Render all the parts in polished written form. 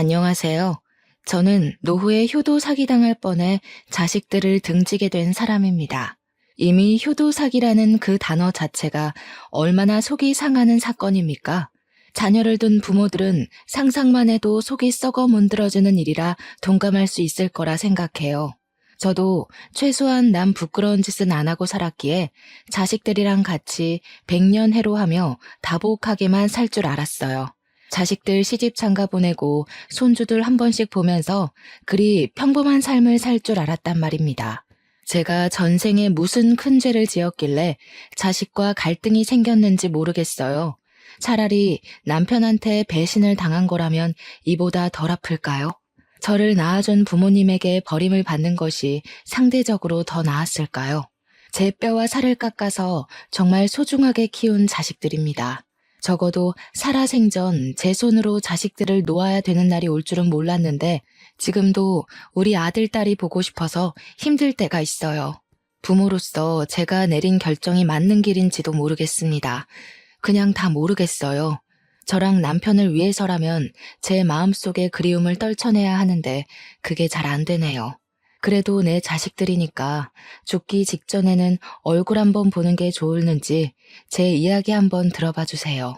안녕하세요. 저는 노후에 효도 사기당할 뻔해 자식들을 등지게 된 사람입니다. 이미 효도 사기라는 그 단어 자체가 얼마나 속이 상하는 사건입니까? 자녀를 둔 부모들은 상상만 해도 속이 썩어 문드러지는 일이라 동감할 수 있을 거라 생각해요. 저도 최소한 남 부끄러운 짓은 안 하고 살았기에 자식들이랑 같이 백년해로하며 다복하게만 살 줄 알았어요. 자식들 시집 장가 보내고 손주들 한 번씩 보면서 그리 평범한 삶을 살 줄 알았단 말입니다. 제가 전생에 무슨 큰 죄를 지었길래 자식과 갈등이 생겼는지 모르겠어요. 차라리 남편한테 배신을 당한 거라면 이보다 덜 아플까요? 저를 낳아준 부모님에게 버림을 받는 것이 상대적으로 더 나았을까요? 제 뼈와 살을 깎아서 정말 소중하게 키운 자식들입니다. 적어도 살아생전 제 손으로 자식들을 놓아야 되는 날이 올 줄은 몰랐는데 지금도 우리 아들, 딸이 보고 싶어서 힘들 때가 있어요. 부모로서 제가 내린 결정이 맞는 길인지도 모르겠습니다. 그냥 다 모르겠어요. 저랑 남편을 위해서라면 제 마음속의 그리움을 떨쳐내야 하는데 그게 잘 안 되네요. 그래도 내 자식들이니까 죽기 직전에는 얼굴 한번 보는 게 좋을는지 제 이야기 한번 들어봐 주세요.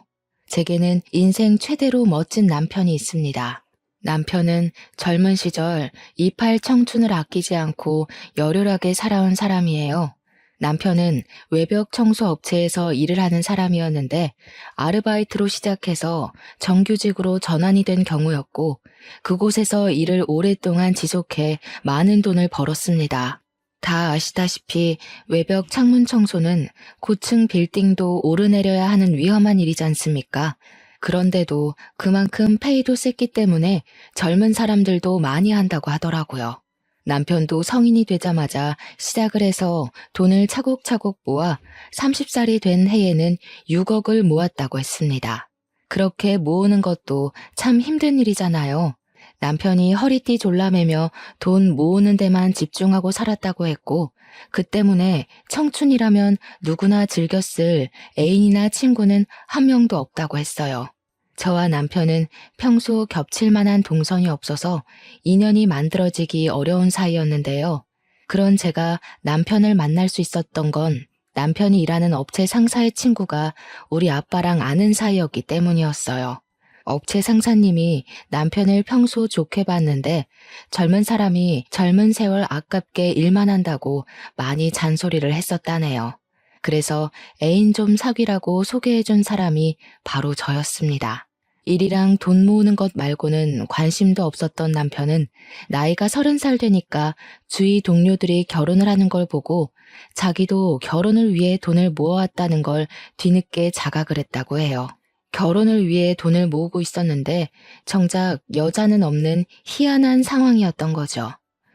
제게는 인생 최대로 멋진 남편이 있습니다. 남편은 젊은 시절 이팔 청춘을 아끼지 않고 열혈하게 살아온 사람이에요. 남편은 외벽 청소 업체에서 일을 하는 사람이었는데 아르바이트로 시작해서 정규직으로 전환이 된 경우였고 그곳에서 일을 오랫동안 지속해 많은 돈을 벌었습니다. 다 아시다시피 외벽 창문 청소는 고층 빌딩도 오르내려야 하는 위험한 일이지 않습니까? 그런데도 그만큼 페이도 셌기 때문에 젊은 사람들도 많이 한다고 하더라고요. 남편도 성인이 되자마자 시작을 해서 돈을 차곡차곡 모아 30살이 된 해에는 6억을 모았다고 했습니다. 그렇게 모으는 것도 참 힘든 일이잖아요. 남편이 허리띠 졸라매며 돈 모으는 데만 집중하고 살았다고 했고 그 때문에 청춘이라면 누구나 즐겼을 애인이나 친구는 한 명도 없다고 했어요. 저와 남편은 평소 겹칠 만한 동선이 없어서 인연이 만들어지기 어려운 사이였는데요. 그런 제가 남편을 만날 수 있었던 건 남편이 일하는 업체 상사의 친구가 우리 아빠랑 아는 사이였기 때문이었어요. 업체 상사님이 남편을 평소 좋게 봤는데 젊은 사람이 젊은 세월 아깝게 일만 한다고 많이 잔소리를 했었다네요. 그래서 애인 좀 사귀라고 소개해준 사람이 바로 저였습니다. 일이랑 돈 모으는 것 말고는 관심도 없었던 남편은 나이가 30살 되니까 주위 동료들이 결혼을 하는 걸 보고 자기도 결혼을 위해 돈을 모아왔다는 걸 뒤늦게 자각을 했다고 해요. 결혼을 위해 돈을 모으고 있었는데 정작 여자는 없는 희한한 상황이었던 거죠.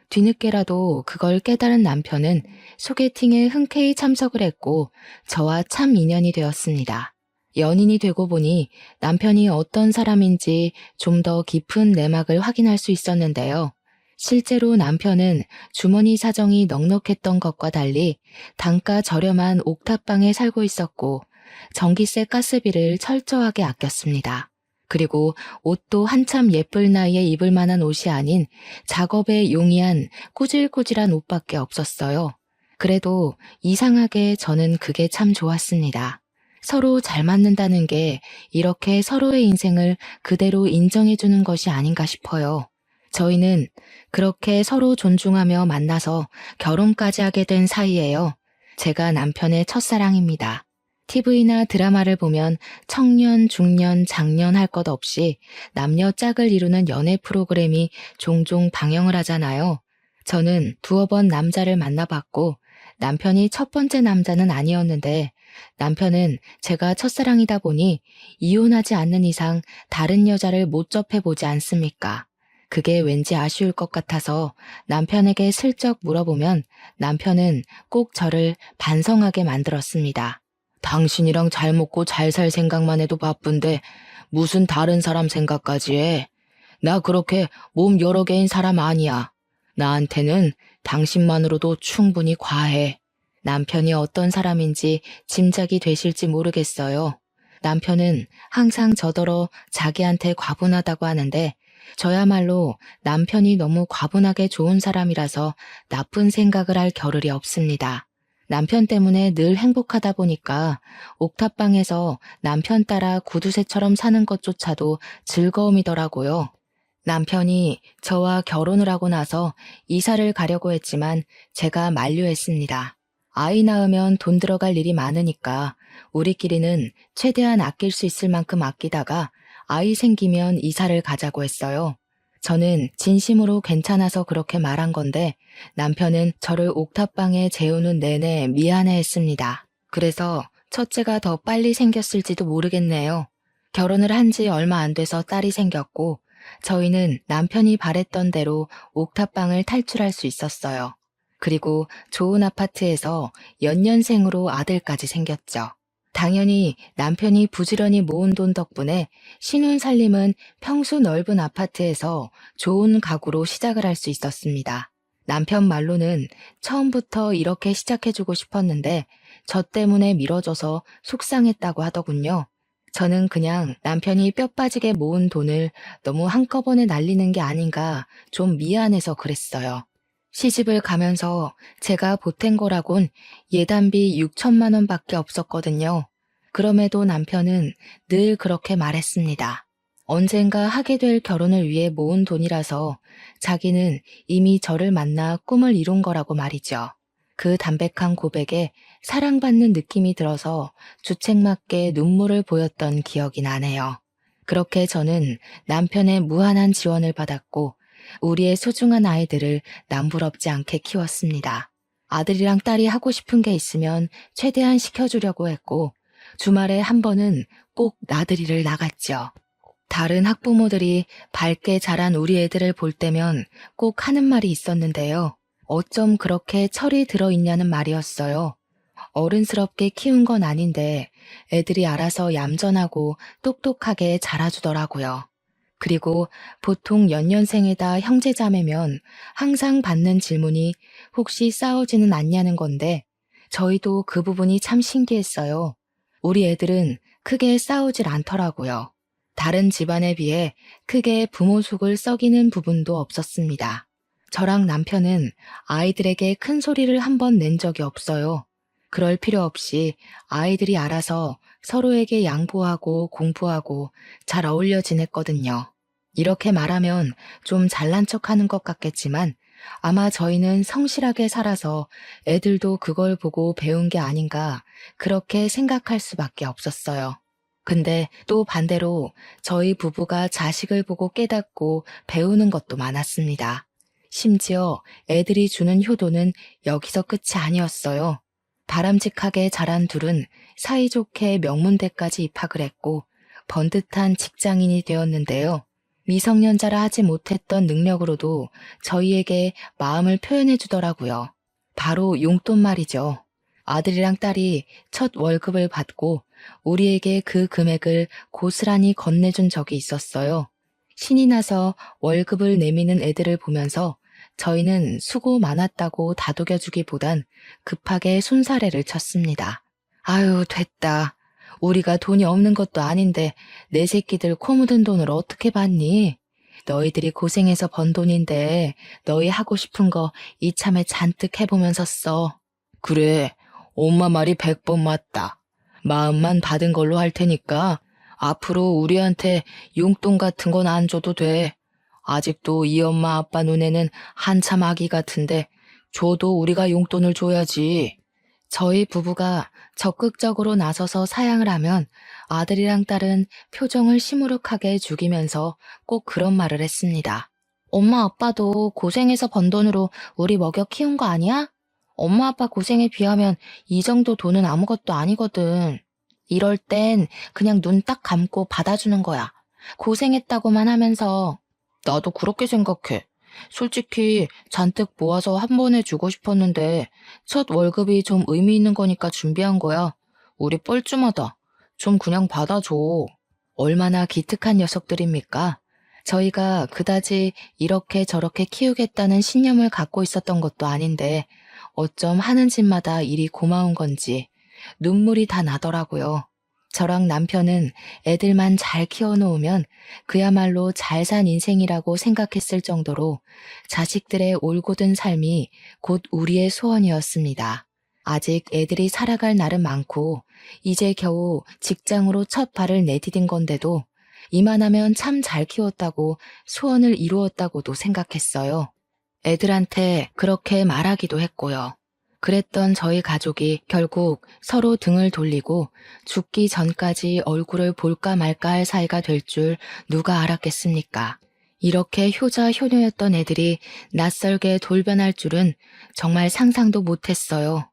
뒤늦게라도 그걸 깨달은 남편은 소개팅에 흔쾌히 참석을 했고 저와 참 인연이 되었습니다. 연인이 되고 보니 남편이 어떤 사람인지 좀 더 깊은 내막을 확인할 수 있었는데요. 실제로 남편은 주머니 사정이 넉넉했던 것과 달리 단가 저렴한 옥탑방에 살고 있었고 전기세 가스비를 철저하게 아꼈습니다. 그리고 옷도 한참 예쁠 나이에 입을 만한 옷이 아닌 작업에 용이한 꾸질꾸질한 옷밖에 없었어요. 그래도 이상하게 저는 그게 참 좋았습니다. 서로 잘 맞는다는 게 이렇게 서로의 인생을 그대로 인정해주는 것이 아닌가 싶어요. 저희는 그렇게 서로 존중하며 만나서 결혼까지 하게 된 사이예요. 제가 남편의 첫사랑입니다. TV나 드라마를 보면 청년, 중년, 장년 할 것 없이 남녀 짝을 이루는 연애 프로그램이 종종 방영을 하잖아요. 저는 두어 번 남자를 만나봤고 남편이 첫 번째 남자는 아니었는데 남편은 제가 첫사랑이다 보니 이혼하지 않는 이상 다른 여자를 못 접해보지 않습니까? 그게 왠지 아쉬울 것 같아서 남편에게 슬쩍 물어보면 남편은 꼭 저를 반성하게 만들었습니다. 당신이랑 잘 먹고 잘 살 생각만 해도 바쁜데 무슨 다른 사람 생각까지 해? 나 그렇게 몸 여러 개인 사람 아니야. 나한테는 당신만으로도 충분히 과해. 남편이 어떤 사람인지 짐작이 되실지 모르겠어요. 남편은 항상 저더러 자기한테 과분하다고 하는데 저야말로 남편이 너무 과분하게 좋은 사람이라서 나쁜 생각을 할 겨를이 없습니다. 남편 때문에 늘 행복하다 보니까 옥탑방에서 남편 따라 구두쇠처럼 사는 것조차도 즐거움이더라고요. 남편이 저와 결혼을 하고 나서 이사를 가려고 했지만 제가 만류했습니다. 아이 낳으면 돈 들어갈 일이 많으니까 우리끼리는 최대한 아낄 수 있을 만큼 아끼다가 아이 생기면 이사를 가자고 했어요. 저는 진심으로 괜찮아서 그렇게 말한 건데 남편은 저를 옥탑방에 재우는 내내 미안해했습니다. 그래서 첫째가 더 빨리 생겼을지도 모르겠네요. 결혼을 한 지 얼마 안 돼서 딸이 생겼고 저희는 남편이 바랬던 대로 옥탑방을 탈출할 수 있었어요. 그리고 좋은 아파트에서 연년생으로 아들까지 생겼죠. 당연히 남편이 부지런히 모은 돈 덕분에 신혼살림은 평수 넓은 아파트에서 좋은 가구로 시작을 할 수 있었습니다. 남편 말로는 처음부터 이렇게 시작해주고 싶었는데 저 때문에 미뤄져서 속상했다고 하더군요. 저는 그냥 남편이 뼈 빠지게 모은 돈을 너무 한꺼번에 날리는 게 아닌가 좀 미안해서 그랬어요. 시집을 가면서 제가 보탠 거라곤 예단비 6천만 원밖에 없었거든요. 그럼에도 남편은 늘 그렇게 말했습니다. 언젠가 하게 될 결혼을 위해 모은 돈이라서 자기는 이미 저를 만나 꿈을 이룬 거라고 말이죠. 그 담백한 고백에 사랑받는 느낌이 들어서 주책맞게 눈물을 보였던 기억이 나네요. 그렇게 저는 남편의 무한한 지원을 받았고 우리의 소중한 아이들을 남부럽지 않게 키웠습니다. 아들이랑 딸이 하고 싶은 게 있으면 최대한 시켜주려고 했고 주말에 한 번은 꼭 나들이를 나갔죠. 다른 학부모들이 밝게 자란 우리 애들을 볼 때면 꼭 하는 말이 있었는데요. 어쩜 그렇게 철이 들어있냐는 말이었어요. 어른스럽게 키운 건 아닌데 애들이 알아서 얌전하고 똑똑하게 자라주더라고요. 그리고 보통 연년생에다 형제자매면 항상 받는 질문이 혹시 싸우지는 않냐는 건데 저희도 그 부분이 참 신기했어요. 우리 애들은 크게 싸우질 않더라고요. 다른 집안에 비해 크게 부모 속을 썩이는 부분도 없었습니다. 저랑 남편은 아이들에게 큰 소리를 한 번 낸 적이 없어요. 그럴 필요 없이 아이들이 알아서 서로에게 양보하고 공부하고 잘 어울려 지냈거든요. 이렇게 말하면 좀 잘난 척하는 것 같겠지만 아마 저희는 성실하게 살아서 애들도 그걸 보고 배운 게 아닌가 그렇게 생각할 수밖에 없었어요. 근데 또 반대로 저희 부부가 자식을 보고 깨닫고 배우는 것도 많았습니다. 심지어 애들이 주는 효도는 여기서 끝이 아니었어요. 바람직하게 자란 둘은 사이좋게 명문대까지 입학을 했고 번듯한 직장인이 되었는데요. 미성년자라 하지 못했던 능력으로도 저희에게 마음을 표현해 주더라고요. 바로 용돈 말이죠. 아들이랑 딸이 첫 월급을 받고 우리에게 그 금액을 고스란히 건네준 적이 있었어요. 신이 나서 월급을 내미는 애들을 보면서 저희는 수고 많았다고 다독여주기보단 급하게 손사래를 쳤습니다. 아유, 됐다. 우리가 돈이 없는 것도 아닌데 내 새끼들 코 묻은 돈을 어떻게 받니? 너희들이 고생해서 번 돈인데 너희 하고 싶은 거 이참에 잔뜩 해보면서 써. 그래, 엄마 말이 100번 맞다. 마음만 받은 걸로 할 테니까 앞으로 우리한테 용돈 같은 건 안 줘도 돼. 아직도 이 엄마 아빠 눈에는 한참 아기 같은데 줘도 우리가 용돈을 줘야지. 저희 부부가 적극적으로 나서서 사양을 하면 아들이랑 딸은 표정을 시무룩하게 죽이면서 꼭 그런 말을 했습니다. 엄마 아빠도 고생해서 번 돈으로 우리 먹여 키운 거 아니야? 엄마 아빠 고생에 비하면 이 정도 돈은 아무것도 아니거든. 이럴 땐 그냥 눈 딱 감고 받아주는 거야. 고생했다고만 하면서. 나도 그렇게 생각해. 솔직히 잔뜩 모아서 한 번에 주고 싶었는데 첫 월급이 좀 의미 있는 거니까 준비한 거야. 우리 뻘쭘하다. 좀 그냥 받아줘. 얼마나 기특한 녀석들입니까? 저희가 그다지 이렇게 저렇게 키우겠다는 신념을 갖고 있었던 것도 아닌데 어쩜 하는 짓마다 일이 고마운 건지 눈물이 다 나더라고요. 저랑 남편은 애들만 잘 키워놓으면 그야말로 잘 산 인생이라고 생각했을 정도로 자식들의 올곧은 삶이 곧 우리의 소원이었습니다. 아직 애들이 살아갈 날은 많고 이제 겨우 직장으로 첫 발을 내디딘 건데도 이만하면 참 잘 키웠다고 소원을 이루었다고도 생각했어요. 애들한테 그렇게 말하기도 했고요. 그랬던 저희 가족이 결국 서로 등을 돌리고 죽기 전까지 얼굴을 볼까 말까 할 사이가 될 줄 누가 알았겠습니까? 이렇게 효자 효녀였던 애들이 낯설게 돌변할 줄은 정말 상상도 못했어요.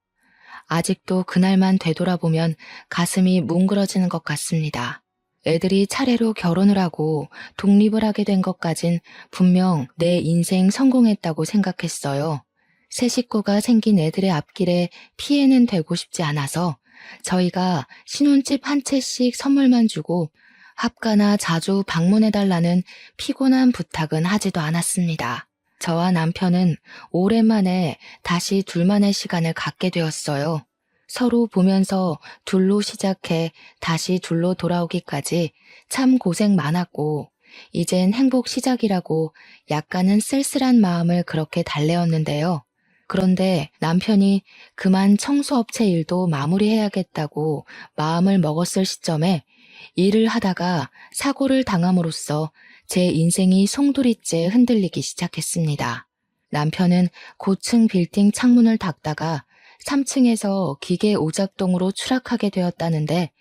아직도 그날만 되돌아보면 가슴이 뭉그러지는 것 같습니다. 애들이 차례로 결혼을 하고 독립을 하게 된 것까진 분명 내 인생 성공했다고 생각했어요. 새 식구가 생긴 애들의 앞길에 피해는 되고 싶지 않아서 저희가 신혼집 한 채씩 선물만 주고 합가나 자주 방문해달라는 피곤한 부탁은 하지도 않았습니다. 저와 남편은 오랜만에 다시 둘만의 시간을 갖게 되었어요. 서로 보면서 둘로 시작해 다시 둘로 돌아오기까지 참 고생 많았고 이젠 행복 시작이라고 약간은 쓸쓸한 마음을 그렇게 달래었는데요. 그런데 남편이 그만 청소업체 일도 마무리해야겠다고 마음을 먹었을 시점에 일을 하다가 사고를 당함으로써 제 인생이 송두리째 흔들리기 시작했습니다. 남편은 고층 빌딩 창문을 닫다가 3층에서 기계 오작동으로 추락하게 되었다는데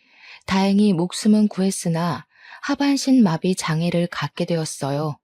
다행히 목숨은 구했으나 하반신 마비 장애를 갖게 되었어요.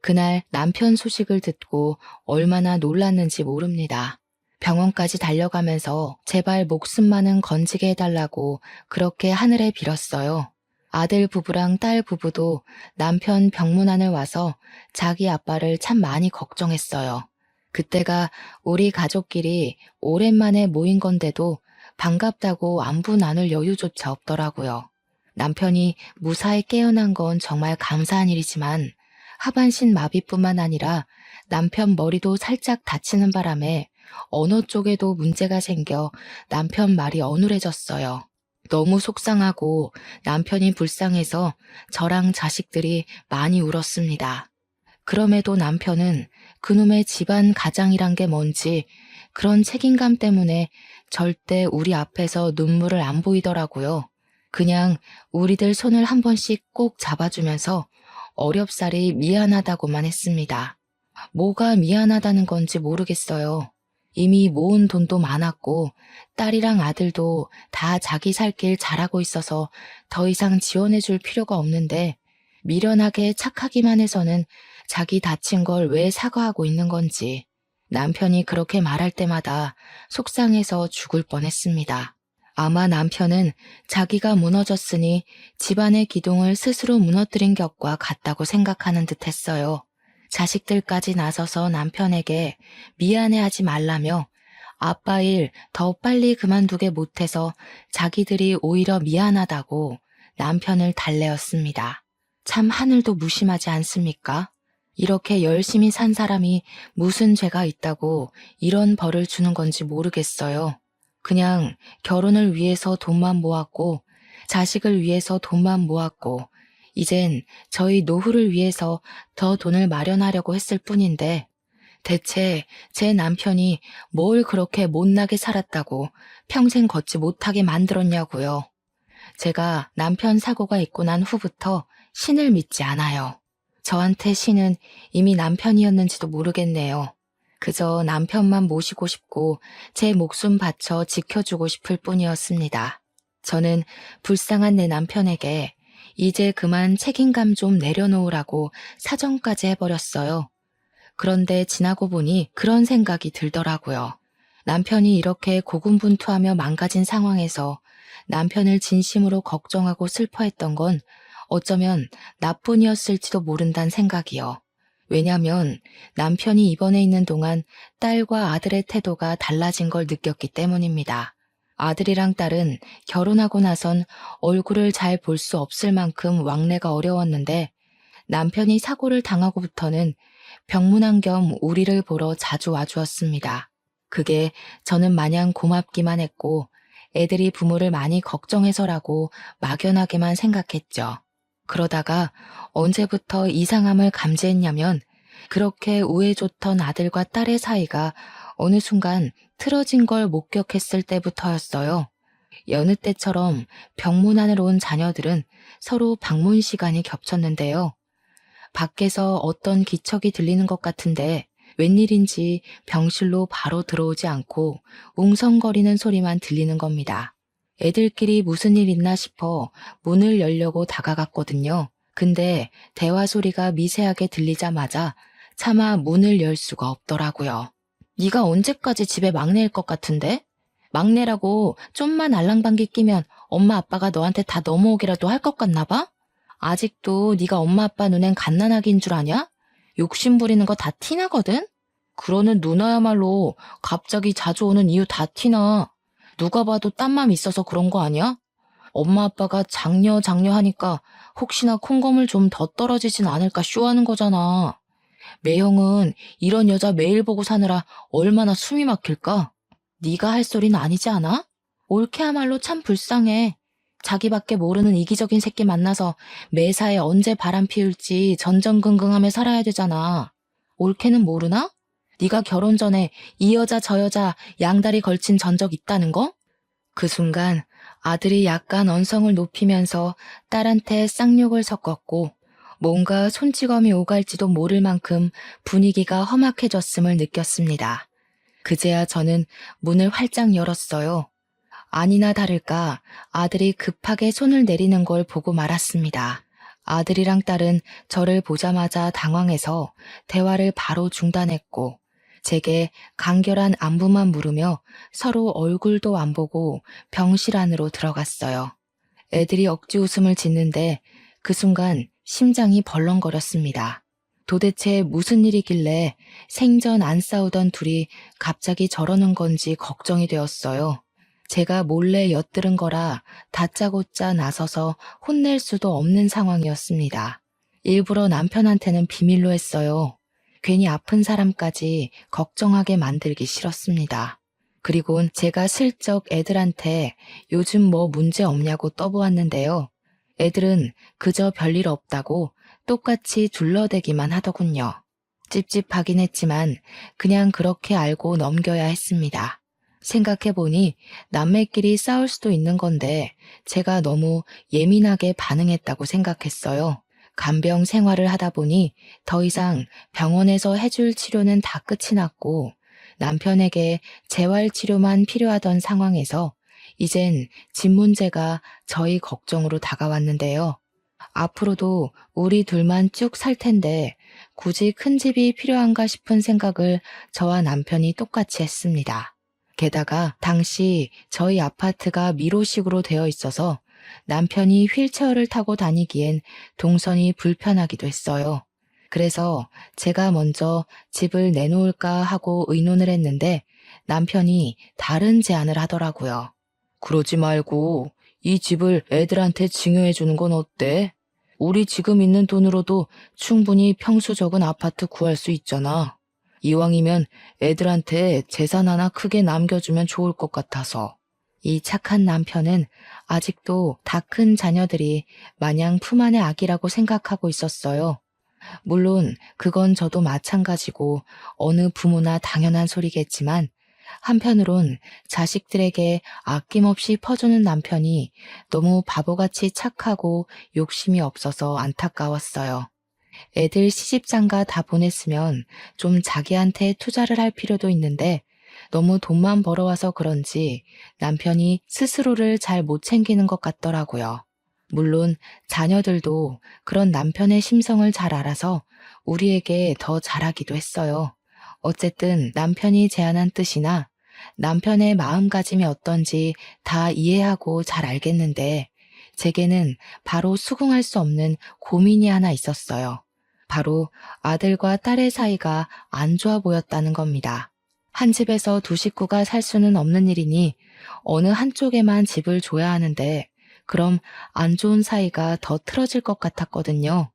그날 남편 소식을 듣고 얼마나 놀랐는지 모릅니다. 병원까지 달려가면서 제발 목숨만은 건지게 해달라고 그렇게 하늘에 빌었어요. 아들 부부랑 딸 부부도 남편 병문안을 와서 자기 아빠를 참 많이 걱정했어요. 그때가 우리 가족끼리 오랜만에 모인 건데도 반갑다고 안부 나눌 여유조차 없더라고요. 남편이 무사히 깨어난 건 정말 감사한 일이지만 하반신 마비뿐만 아니라 남편 머리도 살짝 다치는 바람에 언어 쪽에도 문제가 생겨 남편 말이 어눌해졌어요. 너무 속상하고 남편이 불쌍해서 저랑 자식들이 많이 울었습니다. 그럼에도 남편은 그놈의 집안 가장이란 게 뭔지 그런 책임감 때문에 절대 우리 앞에서 눈물을 안 보이더라고요. 그냥 우리들 손을 한 번씩 꼭 잡아주면서 어렵사리 미안하다고만 했습니다. 뭐가 미안하다는 건지 모르겠어요. 이미 모은 돈도 많았고 딸이랑 아들도 다 자기 살 길 잘하고 있어서 더 이상 지원해줄 필요가 없는데 미련하게 착하기만 해서는 자기 다친 걸 왜 사과하고 있는 건지 남편이 그렇게 말할 때마다 속상해서 죽을 뻔했습니다. 아마 남편은 자기가 무너졌으니 집안의 기둥을 스스로 무너뜨린 격과 같다고 생각하는 듯 했어요. 자식들까지 나서서 남편에게 미안해하지 말라며 아빠 일 더 빨리 그만두게 못해서 자기들이 오히려 미안하다고 남편을 달래었습니다. 참 하늘도 무심하지 않습니까? 이렇게 열심히 산 사람이 무슨 죄가 있다고 이런 벌을 주는 건지 모르겠어요. 그냥 결혼을 위해서 돈만 모았고 자식을 위해서 돈만 모았고 이젠 저희 노후를 위해서 더 돈을 마련하려고 했을 뿐인데 대체 제 남편이 뭘 그렇게 못나게 살았다고 평생 걷지 못하게 만들었냐고요. 제가 남편 사고가 있고 난 후부터 신을 믿지 않아요. 저한테 신은 이미 남편이었는지도 모르겠네요. 그저 남편만 모시고 싶고 제 목숨 바쳐 지켜주고 싶을 뿐이었습니다. 저는 불쌍한 내 남편에게 이제 그만 책임감 좀 내려놓으라고 사정까지 해버렸어요. 그런데 지나고 보니 그런 생각이 들더라고요. 남편이 이렇게 고군분투하며 망가진 상황에서 남편을 진심으로 걱정하고 슬퍼했던 건 어쩌면 나뿐이었을지도 모른다는 생각이요. 왜냐면 남편이 입원해 있는 동안 딸과 아들의 태도가 달라진 걸 느꼈기 때문입니다. 아들이랑 딸은 결혼하고 나선 얼굴을 잘 볼 수 없을 만큼 왕래가 어려웠는데 남편이 사고를 당하고부터는 병문안 겸 우리를 보러 자주 와주었습니다. 그게 저는 마냥 고맙기만 했고 애들이 부모를 많이 걱정해서라고 막연하게만 생각했죠. 그러다가 언제부터 이상함을 감지했냐면 그렇게 우애 좋던 아들과 딸의 사이가 어느 순간 틀어진 걸 목격했을 때부터였어요. 여느 때처럼 병문안을 온 자녀들은 서로 방문 시간이 겹쳤는데요. 밖에서 어떤 기척이 들리는 것 같은데 웬일인지 병실로 바로 들어오지 않고 웅성거리는 소리만 들리는 겁니다. 애들끼리 무슨 일 있나 싶어 문을 열려고 다가갔거든요. 근데 대화 소리가 미세하게 들리자마자 차마 문을 열 수가 없더라고요. 네가 언제까지 집에 막내일 것 같은데? 막내라고 좀만 알랑방귀 끼면 엄마 아빠가 너한테 다 넘어오기라도 할 것 같나 봐? 아직도 네가 엄마 아빠 눈엔 갓난아기인 줄 아냐? 욕심 부리는 거 다 티나거든? 그러는 누나야말로 갑자기 자주 오는 이유 다 티나. 누가 봐도 딴맘 있어서 그런 거 아니야? 엄마 아빠가 장녀 하니까 혹시나 콩고물 좀 더 떨어지진 않을까 쇼하는 거잖아. 매형은 이런 여자 매일 보고 사느라 얼마나 숨이 막힐까? 네가 할 소리는 아니지 않아? 올케야말로 참 불쌍해. 자기밖에 모르는 이기적인 새끼 만나서 매사에 언제 바람 피울지 전전긍긍하며 살아야 되잖아. 올케는 모르나? 네가 결혼 전에 이 여자 저 여자 양다리 걸친 전적 있다는 거? 그 순간 아들이 약간 언성을 높이면서 딸한테 쌍욕을 섞었고 뭔가 손찌검이 오갈지도 모를 만큼 분위기가 험악해졌음을 느꼈습니다. 그제야 저는 문을 활짝 열었어요. 아니나 다를까 아들이 급하게 손을 내리는 걸 보고 말았습니다. 아들이랑 딸은 저를 보자마자 당황해서 대화를 바로 중단했고 제게 간결한 안부만 물으며 서로 얼굴도 안 보고 병실 안으로 들어갔어요. 애들이 억지 웃음을 짓는데 그 순간 심장이 벌렁거렸습니다. 도대체 무슨 일이길래 생전 안 싸우던 둘이 갑자기 저러는 건지 걱정이 되었어요. 제가 몰래 엿들은 거라 다짜고짜 나서서 혼낼 수도 없는 상황이었습니다. 일부러 남편한테는 비밀로 했어요. 괜히 아픈 사람까지 걱정하게 만들기 싫었습니다. 그리곤 제가 슬쩍 애들한테 요즘 뭐 문제 없냐고 떠보았는데요. 애들은 그저 별일 없다고 똑같이 둘러대기만 하더군요. 찝찝하긴 했지만 그냥 그렇게 알고 넘겨야 했습니다. 생각해보니 남매끼리 싸울 수도 있는 건데 제가 너무 예민하게 반응했다고 생각했어요. 간병 생활을 하다 보니 더 이상 병원에서 해줄 치료는 다 끝이 났고 남편에게 재활치료만 필요하던 상황에서 이젠 집 문제가 저희 걱정으로 다가왔는데요. 앞으로도 우리 둘만 쭉 살 텐데 굳이 큰 집이 필요한가 싶은 생각을 저와 남편이 똑같이 했습니다. 게다가 당시 저희 아파트가 미로식으로 되어 있어서 남편이 휠체어를 타고 다니기엔 동선이 불편하기도 했어요. 그래서 제가 먼저 집을 내놓을까 하고 의논을 했는데 남편이 다른 제안을 하더라고요. 그러지 말고 이 집을 애들한테 증여해 주는 건 어때? 우리 지금 있는 돈으로도 충분히 평수 적은 아파트 구할 수 있잖아. 이왕이면 애들한테 재산 하나 크게 남겨주면 좋을 것 같아서. 이 착한 남편은 아직도 다 큰 자녀들이 마냥 품 안의 아기라고 생각하고 있었어요. 물론 그건 저도 마찬가지고 어느 부모나 당연한 소리겠지만 한편으론 자식들에게 아낌없이 퍼주는 남편이 너무 바보같이 착하고 욕심이 없어서 안타까웠어요. 애들 시집장가 다 보냈으면 좀 자기한테 투자를 할 필요도 있는데 너무 돈만 벌어와서 그런지 남편이 스스로를 잘 못 챙기는 것 같더라고요. 물론 자녀들도 그런 남편의 심성을 잘 알아서 우리에게 더 잘하기도 했어요. 어쨌든 남편이 제안한 뜻이나 남편의 마음가짐이 어떤지 다 이해하고 잘 알겠는데 제게는 바로 수긍할 수 없는 고민이 하나 있었어요. 바로 아들과 딸의 사이가 안 좋아 보였다는 겁니다. 한 집에서 두 식구가 살 수는 없는 일이니 어느 한쪽에만 집을 줘야 하는데 그럼 안 좋은 사이가 더 틀어질 것 같았거든요.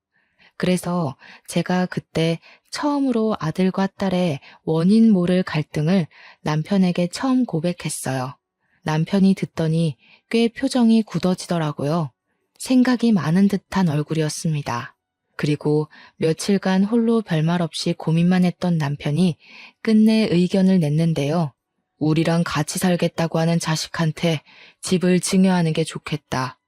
그래서 제가 그때 처음으로 아들과 딸의 원인 모를 갈등을 남편에게 처음 고백했어요. 남편이 듣더니 꽤 표정이 굳어지더라고요. 생각이 많은 듯한 얼굴이었습니다. 그리고 며칠간 홀로 별말 없이 고민만 했던 남편이 끝내 의견을 냈는데요. 우리랑 같이 살겠다고 하는 자식한테 집을 증여하는 게 좋겠다.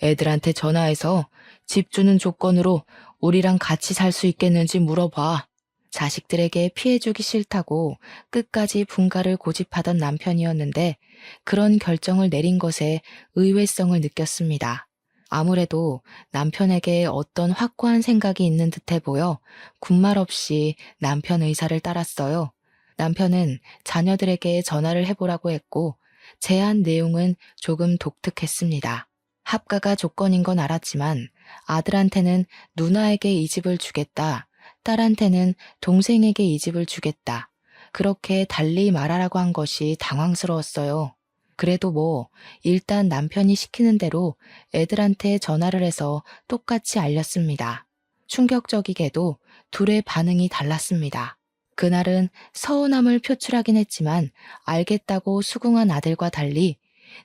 애들한테 전화해서 집 주는 조건으로 우리랑 같이 살 수 있겠는지 물어봐. 자식들에게 피해주기 싫다고 끝까지 분가를 고집하던 남편이었는데 그런 결정을 내린 것에 의외성을 느꼈습니다. 아무래도 남편에게 어떤 확고한 생각이 있는 듯해 보여 군말 없이 남편 의사를 따랐어요. 남편은 자녀들에게 전화를 해보라고 했고 제안 내용은 조금 독특했습니다. 합가가 조건인 건 알았지만 아들한테는 누나에게 이 집을 주겠다. 딸한테는 동생에게 이 집을 주겠다. 그렇게 달리 말하라고 한 것이 당황스러웠어요. 그래도 일단 남편이 시키는 대로 애들한테 전화를 해서 똑같이 알렸습니다. 충격적이게도 둘의 반응이 달랐습니다. 그날은 서운함을 표출하긴 했지만 알겠다고 수긍한 아들과 달리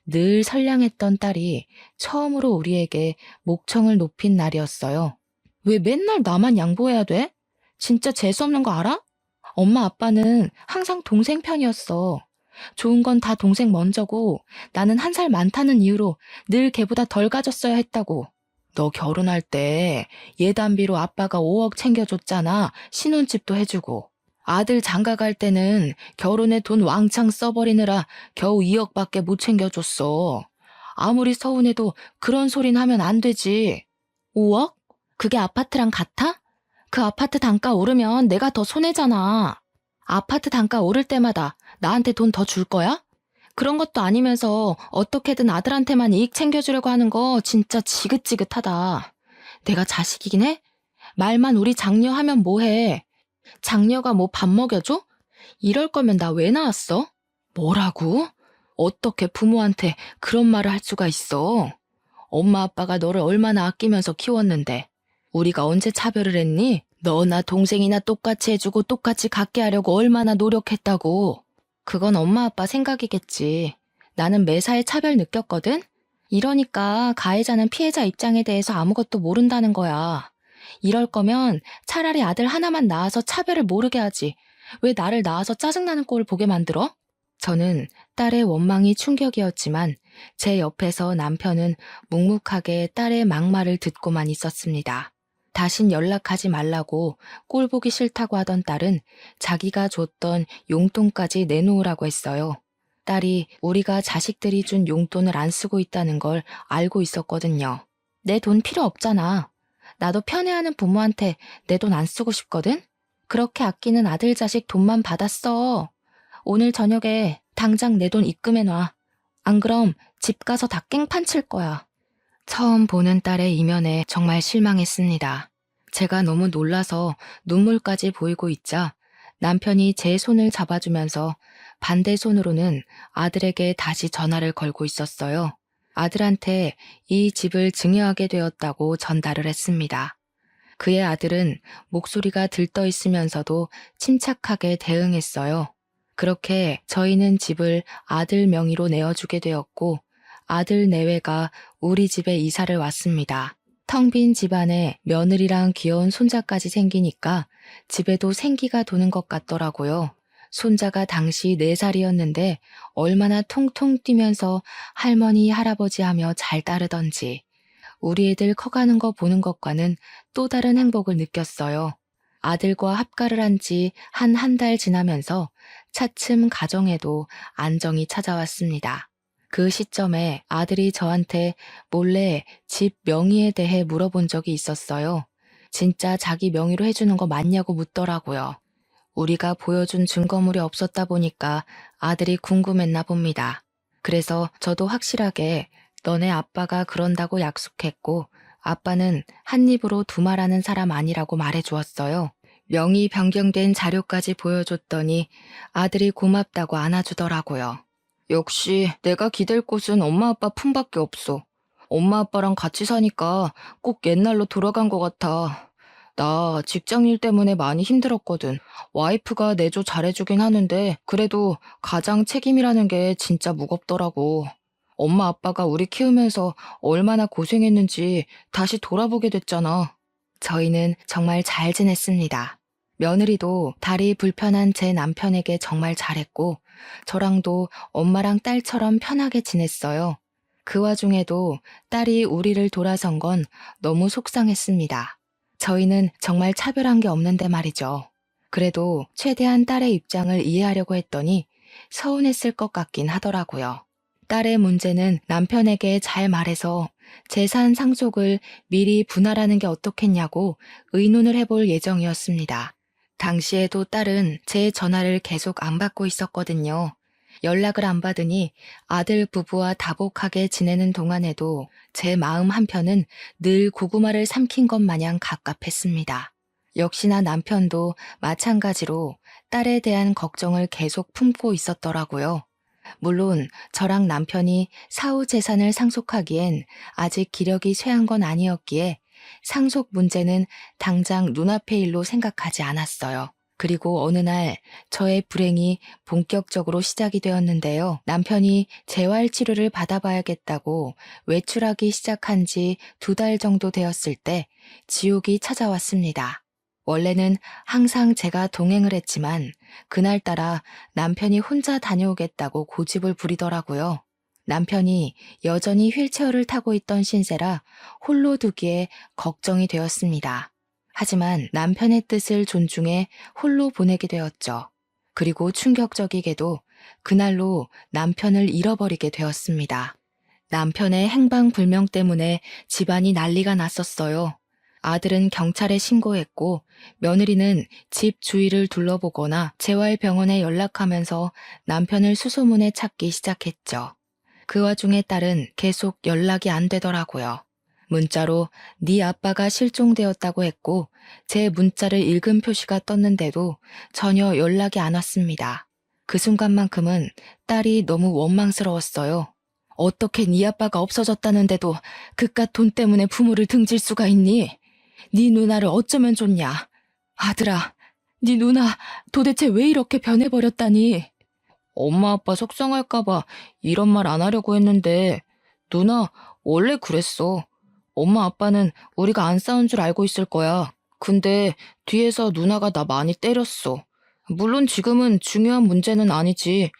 늘 선량했던 딸이 처음으로 우리에게 목청을 높인 날이었어요. 왜 맨날 나만 양보해야 돼? 진짜 재수없는 거 알아? 엄마 아빠는 항상 동생 편이었어. 좋은 건 다 동생 먼저고 나는 한 살 많다는 이유로 늘 걔보다 덜 가졌어야 했다고. 너 결혼할 때 예단비로 아빠가 5억 챙겨줬잖아. 신혼집도 해주고. 아들 장가 갈 때는 결혼에 돈 왕창 써버리느라 겨우 2억밖에 못 챙겨줬어. 아무리 서운해도 그런 소린 하면 안 되지. 5억? 그게 아파트랑 같아? 그 아파트 단가 오르면 내가 더 손해잖아. 아파트 단가 오를 때마다 나한테 돈 더 줄 거야? 그런 것도 아니면서 어떻게든 아들한테만 이익 챙겨주려고 하는 거 진짜 지긋지긋하다. 내가 자식이긴 해? 말만 우리 장녀 하면 뭐해? 장녀가 뭐 밥 먹여줘? 이럴 거면 나 왜 나왔어? 뭐라고? 어떻게 부모한테 그런 말을 할 수가 있어? 엄마 아빠가 너를 얼마나 아끼면서 키웠는데 우리가 언제 차별을 했니? 너나 동생이나 똑같이 해주고 똑같이 갖게 하려고 얼마나 노력했다고. 그건 엄마 아빠 생각이겠지. 나는 매사에 차별 느꼈거든? 이러니까 가해자는 피해자 입장에 대해서 아무것도 모른다는 거야. 이럴 거면 차라리 아들 하나만 낳아서 차별을 모르게 하지. 왜 나를 낳아서 짜증나는 꼴을 보게 만들어? 저는 딸의 원망이 충격이었지만 제 옆에서 남편은 묵묵하게 딸의 막말을 듣고만 있었습니다. 다신 연락하지 말라고 꼴 보기 싫다고 하던 딸은 자기가 줬던 용돈까지 내놓으라고 했어요. 딸이 우리가 자식들이 준 용돈을 안 쓰고 있다는 걸 알고 있었거든요. 내 돈 필요 없잖아. 나도 편애하는 부모한테 내 돈 안 쓰고 싶거든? 그렇게 아끼는 아들 자식 돈만 받았어. 오늘 저녁에 당장 내 돈 입금해놔. 안 그럼 집 가서 다 깽판 칠 거야. 처음 보는 딸의 이면에 정말 실망했습니다. 제가 너무 놀라서 눈물까지 보이고 있자 남편이 제 손을 잡아주면서 반대 손으로는 아들에게 다시 전화를 걸고 있었어요. 아들한테 이 집을 증여하게 되었다고 전달을 했습니다. 그의 아들은 목소리가 들떠 있으면서도 침착하게 대응했어요. 그렇게 저희는 집을 아들 명의로 내어주게 되었고 아들 내외가 우리 집에 이사를 왔습니다. 텅 빈 집안에 며느리랑 귀여운 손자까지 생기니까 집에도 생기가 도는 것 같더라고요. 손자가 당시 4살이었는데 얼마나 통통 뛰면서 할머니, 할아버지 하며 잘 따르던지 우리 애들 커가는 거 보는 것과는 또 다른 행복을 느꼈어요. 아들과 합가를 한 지 한 달 지나면서 차츰 가정에도 안정이 찾아왔습니다. 그 시점에 아들이 저한테 몰래 집 명의에 대해 물어본 적이 있었어요. 진짜 자기 명의로 해주는 거 맞냐고 묻더라고요. 우리가 보여준 증거물이 없었다 보니까 아들이 궁금했나 봅니다. 그래서 저도 확실하게 너네 아빠가 그런다고 약속했고 아빠는 한 입으로 두말하는 사람 아니라고 말해주었어요. 명의 변경된 자료까지 보여줬더니 아들이 고맙다고 안아주더라고요. 역시 내가 기댈 곳은 엄마 아빠 품밖에 없어. 엄마 아빠랑 같이 사니까 꼭 옛날로 돌아간 것 같아. 나 직장일 때문에 많이 힘들었거든. 와이프가 내조 잘해주긴 하는데 그래도 가장 책임이라는 게 진짜 무겁더라고. 엄마 아빠가 우리 키우면서 얼마나 고생했는지 다시 돌아보게 됐잖아. 저희는 정말 잘 지냈습니다. 며느리도 다리 불편한 제 남편에게 정말 잘했고 저랑도 엄마랑 딸처럼 편하게 지냈어요. 그 와중에도 딸이 우리를 돌아선 건 너무 속상했습니다. 저희는 정말 차별한 게 없는데 말이죠. 그래도 최대한 딸의 입장을 이해하려고 했더니 서운했을 것 같긴 하더라고요. 딸의 문제는 남편에게 잘 말해서 재산 상속을 미리 분할하는 게 어떻겠냐고 의논을 해볼 예정이었습니다. 당시에도 딸은 제 전화를 계속 안 받고 있었거든요. 연락을 안 받으니 아들 부부와 다복하게 지내는 동안에도 제 마음 한편은 늘 고구마를 삼킨 것 마냥 갑갑했습니다. 역시나 남편도 마찬가지로 딸에 대한 걱정을 계속 품고 있었더라고요. 물론 저랑 남편이 사후 재산을 상속하기엔 아직 기력이 쇠한 건 아니었기에 상속 문제는 당장 눈앞의 일로 생각하지 않았어요. 그리고 어느 날 저의 불행이 본격적으로 시작이 되었는데요. 남편이 재활 치료를 받아봐야겠다고 외출하기 시작한 지 2달 정도 되었을 때 지옥이 찾아왔습니다. 원래는 항상 제가 동행을 했지만 그날따라 남편이 혼자 다녀오겠다고 고집을 부리더라고요. 남편이 여전히 휠체어를 타고 있던 신세라 홀로 두기에 걱정이 되었습니다. 하지만 남편의 뜻을 존중해 홀로 보내게 되었죠. 그리고 충격적이게도 그날로 남편을 잃어버리게 되었습니다. 남편의 행방불명 때문에 집안이 난리가 났었어요. 아들은 경찰에 신고했고 며느리는 집 주위를 둘러보거나 재활병원에 연락하면서 남편을 수소문해 찾기 시작했죠. 그 와중에 딸은 계속 연락이 안 되더라고요. 문자로 네 아빠가 실종되었다고 했고 제 문자를 읽은 표시가 떴는데도 전혀 연락이 안 왔습니다. 그 순간만큼은 딸이 너무 원망스러웠어요. 어떻게 네 아빠가 없어졌다는데도 그깟 돈 때문에 부모를 등질 수가 있니? 네 누나를 어쩌면 좋냐? 아들아, 네 누나 도대체 왜 이렇게 변해버렸다니? 엄마 아빠 속상할까봐 이런 말 안 하려고 했는데 누나 원래 그랬어. 엄마 아빠는 우리가 안 싸운 줄 알고 있을 거야. 근데 뒤에서 누나가 나 많이 때렸어. 물론 지금은 중요한 문제는 아니지.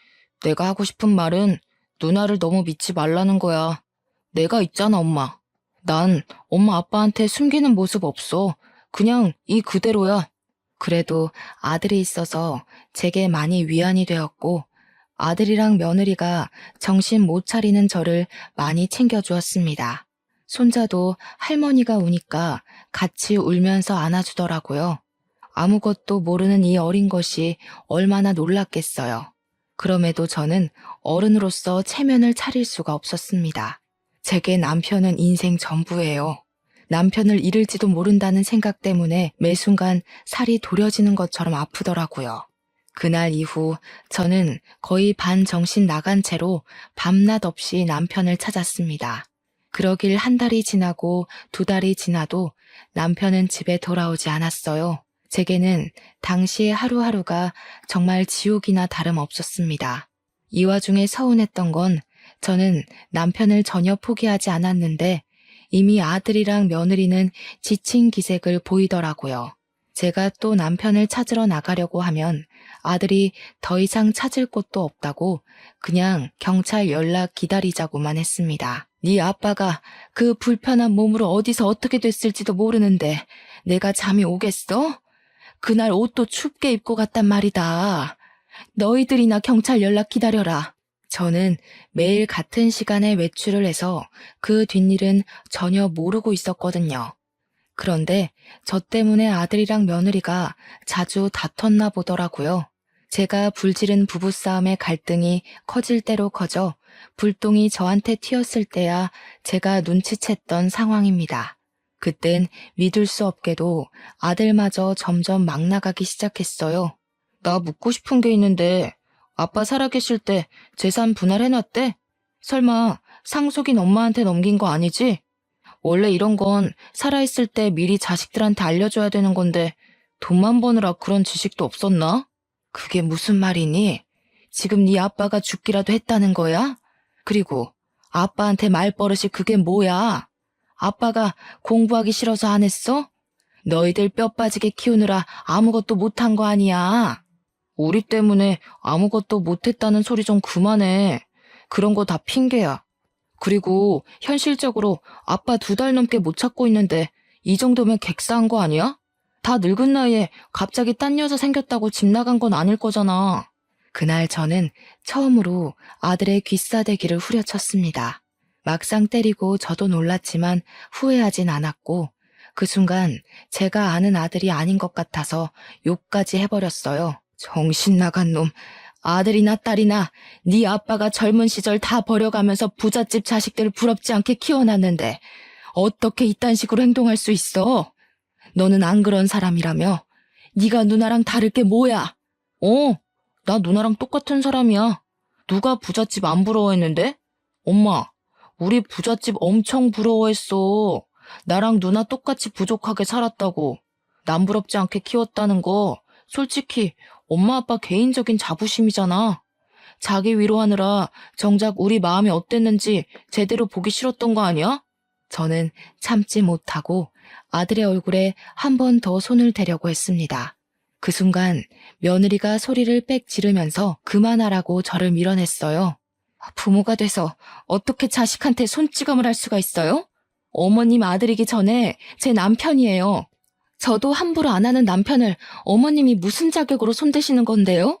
내가 하고 싶은 말은 누나를 너무 믿지 말라는 거야. 내가 있잖아, 엄마. 난 엄마 아빠한테 숨기는 모습 없어. 그냥 이 그대로야. 그래도 아들이 있어서 제게 많이 위안이 되었고 아들이랑 며느리가 정신 못 차리는 저를 많이 챙겨주었습니다. 손자도 할머니가 우니까 같이 울면서 안아주더라고요. 아무것도 모르는 이 어린 것이 얼마나 놀랐겠어요. 그럼에도 저는 어른으로서 체면을 차릴 수가 없었습니다. 제게 남편은 인생 전부예요. 남편을 잃을지도 모른다는 생각 때문에 매 순간 살이 도려지는 것처럼 아프더라고요. 그날 이후 저는 거의 반정신 나간 채로 밤낮 없이 남편을 찾았습니다. 그러길 1달이 지나고 2달이 지나도 남편은 집에 돌아오지 않았어요. 제게는 당시의 하루하루가 정말 지옥이나 다름없었습니다. 이 와중에 서운했던 건 저는 남편을 전혀 포기하지 않았는데 이미 아들이랑 며느리는 지친 기색을 보이더라고요. 제가 또 남편을 찾으러 나가려고 하면 아들이 더 이상 찾을 곳도 없다고 그냥 경찰 연락 기다리자고만 했습니다. 네 아빠가 그 불편한 몸으로 어디서 어떻게 됐을지도 모르는데 내가 잠이 오겠어? 그날 옷도 춥게 입고 갔단 말이다. 너희들이나 경찰 연락 기다려라. 저는 매일 같은 시간에 외출을 해서 그 뒷일은 전혀 모르고 있었거든요. 그런데 저 때문에 아들이랑 며느리가 자주 다퉜나 보더라고요. 제가 불지른 부부싸움의 갈등이 커질 대로 커져 불똥이 저한테 튀었을 때야 제가 눈치챘던 상황입니다. 그땐 믿을 수 없게도 아들마저 점점 막 나가기 시작했어요. 나 묻고 싶은 게 있는데 아빠 살아계실 때 재산 분할해놨대? 설마 상속인 엄마한테 넘긴 거 아니지? 원래 이런 건 살아있을 때 미리 자식들한테 알려줘야 되는 건데 돈만 버느라 그런 지식도 없었나? 그게 무슨 말이니? 지금 네 아빠가 죽기라도 했다는 거야? 그리고 아빠한테 말버릇이 그게 뭐야? 아빠가 공부하기 싫어서 안 했어? 너희들 뼈 빠지게 키우느라 아무것도 못한 거 아니야. 우리 때문에 아무것도 못했다는 소리 좀 그만해. 그런 거 다 핑계야. 그리고 현실적으로 아빠 2달 넘게 못 찾고 있는데 이 정도면 객사한 거 아니야? 다 늙은 나이에 갑자기 딴 여자 생겼다고 집 나간 건 아닐 거잖아. 그날 저는 처음으로 아들의 귀싸대기를 후려쳤습니다. 막상 때리고 저도 놀랐지만 후회하진 않았고 그 순간 제가 아는 아들이 아닌 것 같아서 욕까지 해버렸어요. 정신 나간 놈. 아들이나 딸이나 네 아빠가 젊은 시절 다 버려가면서 부잣집 자식들을 부럽지 않게 키워놨는데 어떻게 이딴 식으로 행동할 수 있어? 너는 안 그런 사람이라며? 네가 누나랑 다를 게 뭐야? 나 누나랑 똑같은 사람이야. 누가 부잣집 안 부러워했는데? 엄마, 우리 부잣집 엄청 부러워했어. 나랑 누나 똑같이 부족하게 살았다고. 남 부럽지 않게 키웠다는 거 솔직히 엄마 아빠 개인적인 자부심이잖아. 자기 위로하느라 정작 우리 마음이 어땠는지 제대로 보기 싫었던 거 아니야? 저는 참지 못하고 아들의 얼굴에 한 번 더 손을 대려고 했습니다. 그 순간 며느리가 소리를 빽 지르면서 그만하라고 저를 밀어냈어요. 부모가 돼서 어떻게 자식한테 손찌검을 할 수가 있어요? 어머님 아들이기 전에 제 남편이에요. 저도 함부로 안 하는 남편을 어머님이 무슨 자격으로 손대시는 건데요?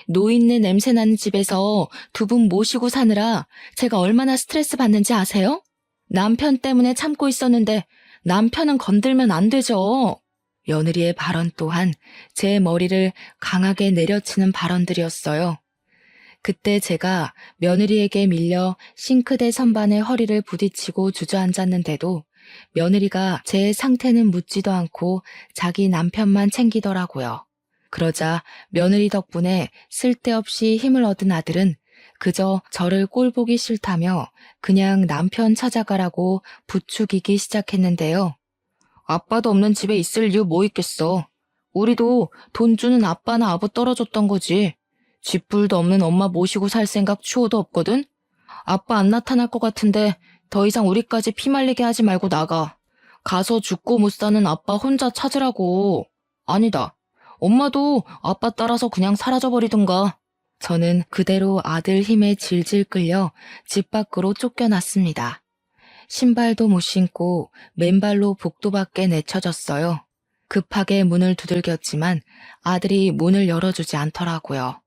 노인네 냄새나는 집에서 2분 모시고 사느라 제가 얼마나 스트레스 받는지 아세요? 남편 때문에 참고 있었는데 남편은 건들면 안 되죠. 며느리의 발언 또한 제 머리를 강하게 내려치는 발언들이었어요. 그때 제가 며느리에게 밀려 싱크대 선반에 허리를 부딪히고 주저앉았는데도 며느리가 제 상태는 묻지도 않고 자기 남편만 챙기더라고요. 그러자 며느리 덕분에 쓸데없이 힘을 얻은 아들은 그저 저를 꼴보기 싫다며 그냥 남편 찾아가라고 부추기기 시작했는데요. 아빠도 없는 집에 있을 이유 뭐 있겠어. 우리도 돈 주는 아빠나 아부 떨어졌던 거지. 쥐뿔도 없는 엄마 모시고 살 생각 추호도 없거든? 아빠 안 나타날 것 같은데 더 이상 우리까지 피말리게 하지 말고 나가. 가서 죽고 못 사는 아빠 혼자 찾으라고. 아니다. 엄마도 아빠 따라서 그냥 사라져버리든가. 저는 그대로 아들 힘에 질질 끌려 집 밖으로 쫓겨났습니다. 신발도 못 신고 맨발로 복도 밖에 내쳐졌어요. 급하게 문을 두들겼지만 아들이 문을 열어주지 않더라고요.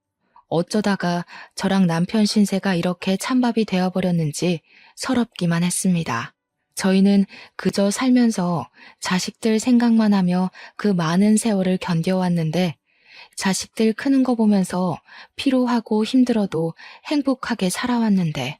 어쩌다가 저랑 남편 신세가 이렇게 찬밥이 되어버렸는지 서럽기만 했습니다. 저희는 그저 살면서 자식들 생각만 하며 그 많은 세월을 견뎌왔는데 자식들 크는 거 보면서 피로하고 힘들어도 행복하게 살아왔는데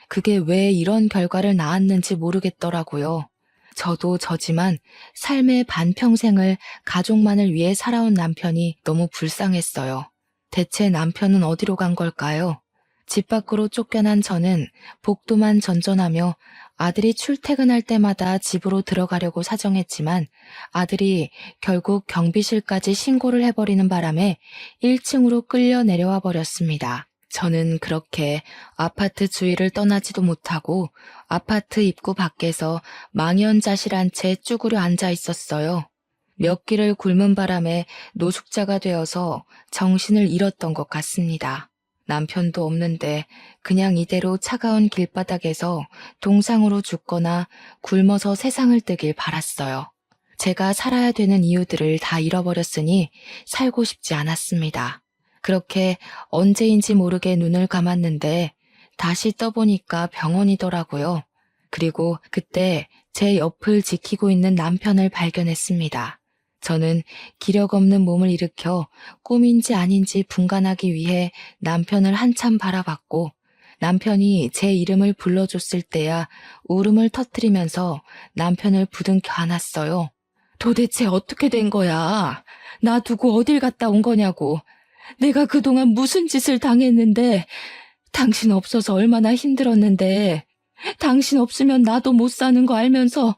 그게 왜 이런 결과를 낳았는지 모르겠더라고요. 저도 저지만 삶의 반평생을 가족만을 위해 살아온 남편이 너무 불쌍했어요. 대체 남편은 어디로 간 걸까요? 집 밖으로 쫓겨난 저는 복도만 전전하며 아들이 출퇴근할 때마다 집으로 들어가려고 사정했지만 아들이 결국 경비실까지 신고를 해버리는 바람에 1층으로 끌려 내려와 버렸습니다. 저는 그렇게 아파트 주위를 떠나지도 못하고 아파트 입구 밖에서 망연자실한 채 쭈그려 앉아 있었어요. 몇 끼를 굶은 바람에 노숙자가 되어서 정신을 잃었던 것 같습니다. 남편도 없는데 그냥 이대로 차가운 길바닥에서 동상으로 죽거나 굶어서 세상을 뜨길 바랐어요. 제가 살아야 되는 이유들을 다 잃어버렸으니 살고 싶지 않았습니다. 그렇게 언제인지 모르게 눈을 감았는데 다시 떠보니까 병원이더라고요. 그리고 그때 제 옆을 지키고 있는 남편을 발견했습니다. 저는 기력 없는 몸을 일으켜 꿈인지 아닌지 분간하기 위해 남편을 한참 바라봤고 남편이 제 이름을 불러줬을 때야 울음을 터뜨리면서 남편을 부둥켜 안았어요. 도대체 어떻게 된 거야? 나 두고 어딜 갔다 온 거냐고. 내가 그동안 무슨 짓을 당했는데 당신 없어서 얼마나 힘들었는데 당신 없으면 나도 못 사는 거 알면서